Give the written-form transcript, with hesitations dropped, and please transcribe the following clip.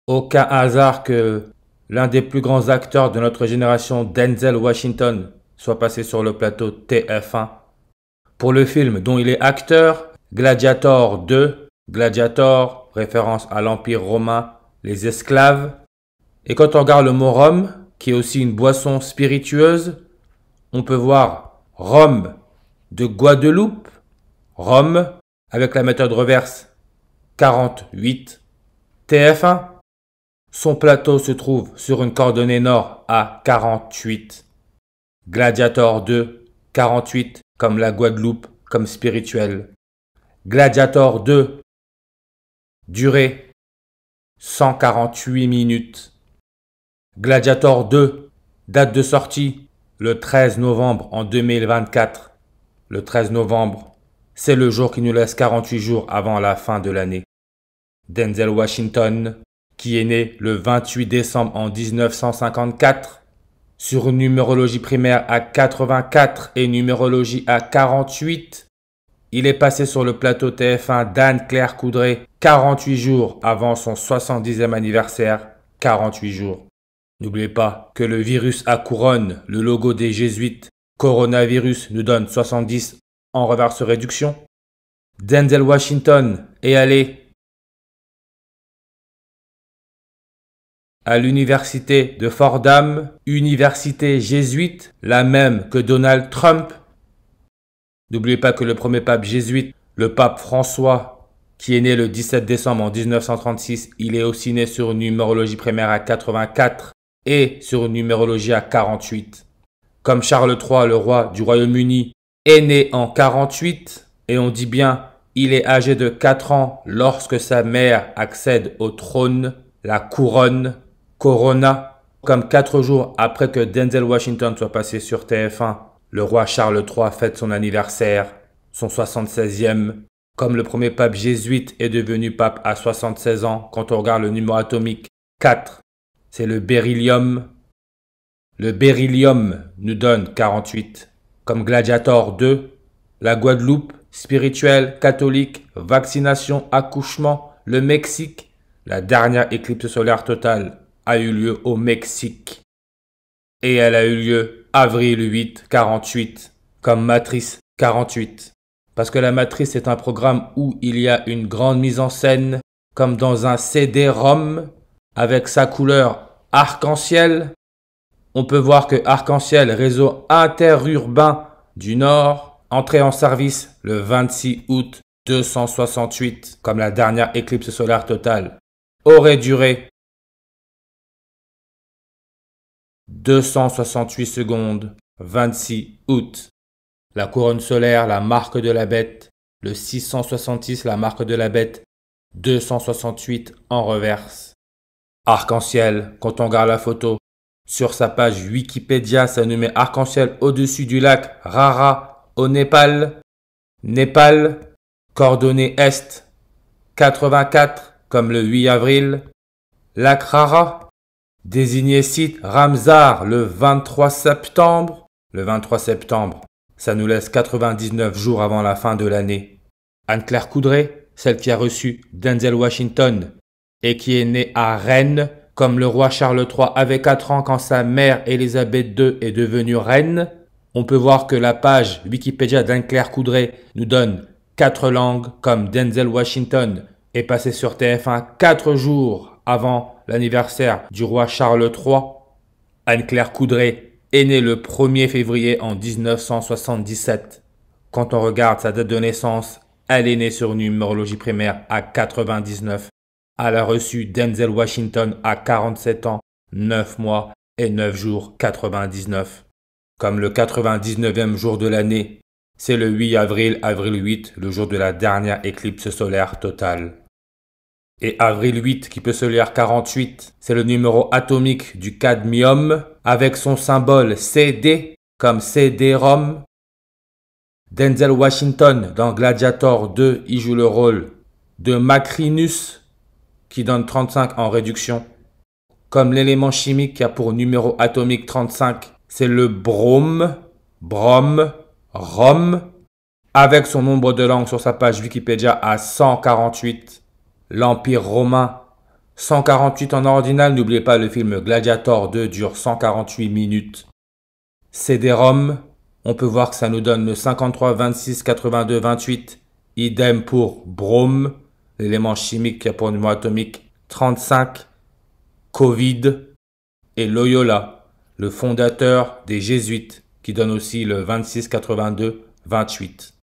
Aucun hasard que l'un des plus grands acteurs de notre génération, Denzel Washington, soit passé sur le plateau TF1 pour le film dont il est acteur, Gladiator 2. Gladiator, référence à l'Empire romain, les esclaves. Et quand on regarde le mot rhum, qui est aussi une boisson spiritueuse, on peut voir rhum de Guadeloupe, rhum avec la méthode reverse 48, TF1. Son plateau se trouve sur une coordonnée nord à 48. Gladiator 2, 48 comme la Guadeloupe, comme spirituel. Gladiator 2, durée 148 minutes. Gladiator 2, date de sortie le 13 novembre en 2024. Le 13 novembre, c'est le jour qui nous laisse 48 jours avant la fin de l'année. Denzel Washington, qui est né le 28 décembre en 1954, sur une numérologie primaire à 84 et numérologie à 48, il est passé sur le plateau TF1 d'Anne-Claire Coudray 48 jours avant son 70e anniversaire, 48 jours. N'oubliez pas que le virus à couronne, le logo des jésuites, coronavirus nous donne 70 en reverse réduction. Denzel Washington est allé à l'université de Fordham, université jésuite, la même que Donald Trump. N'oubliez pas que le premier pape jésuite, le pape François, qui est né le 17 décembre en 1936, il est aussi né sur une numérologie primaire à 84 et sur une numérologie à 48. Comme Charles III, le roi du Royaume-Uni, est né en 48, et on dit bien il est âgé de 4 ans lorsque sa mère accède au trône, la couronne, Corona, comme 4 jours après que Denzel Washington soit passé sur TF1, le roi Charles III fête son anniversaire, son 76e. Comme le premier pape jésuite est devenu pape à 76 ans, quand on regarde le numéro atomique 4, c'est le beryllium. Le beryllium nous donne 48. Comme Gladiator 2, la Guadeloupe, spirituelle, catholique, vaccination, accouchement, le Mexique, la dernière éclipse solaire totale a eu lieu au Mexique. Et elle a eu lieu avril 8, 48, comme Matrice 48. Parce que la Matrice est un programme où il y a une grande mise en scène, comme dans un CD-ROM, avec sa couleur arc-en-ciel. On peut voir que Arc-en-Ciel, réseau interurbain du Nord, entré en service le 26 août 268, comme la dernière éclipse solaire totale, aurait duré 268 secondes, 26 août. La couronne solaire, la marque de la bête, le 666, la marque de la bête, 268 en reverse. Arc-en-ciel, quand on regarde la photo, sur sa page Wikipédia, ça nous met arc-en-ciel au-dessus du lac Rara au Népal. Népal, coordonnée est, 84, comme le 8 avril. Lac Rara, désigné site Ramsar le 23 septembre. Le 23 septembre, ça nous laisse 99 jours avant la fin de l'année. Anne-Claire Coudray, celle qui a reçu Denzel Washington et qui est née à Rennes, comme le roi Charles III avait 4 ans quand sa mère Élisabeth II est devenue reine. On peut voir que la page Wikipédia d'Anne-Claire Coudray nous donne 4 langues, comme Denzel Washington est passé sur TF1 4 jours avant l'anniversaire du roi Charles III. Anne-Claire Coudray est née le 1er février en 1977. Quand on regarde sa date de naissance, elle est née sur une numérologie primaire à 99. Elle a reçu Denzel Washington à 47 ans, 9 mois et 9 jours 99. Comme le 99e jour de l'année, c'est le 8 avril, avril 8, le jour de la dernière éclipse solaire totale. Et avril 8, qui peut se lire 48, c'est le numéro atomique du cadmium, avec son symbole CD, comme CD-ROM. Denzel Washington, dans Gladiator 2, il joue le rôle de Macrinus, qui donne 35 en réduction. Comme l'élément chimique qui a pour numéro atomique 35, c'est le brome, brom, rhum, avec son nombre de langues sur sa page Wikipédia à 148. L'Empire romain, 148 en ordinal, n'oubliez pas le film Gladiator 2 dure 148 minutes. CD-ROM, on peut voir que ça nous donne le 53, 26, 82, 28. Idem pour brome, l'élément chimique qui a pour numéro atomique 35. Covid et Loyola, le fondateur des Jésuites, qui donne aussi le 26, 82, 28.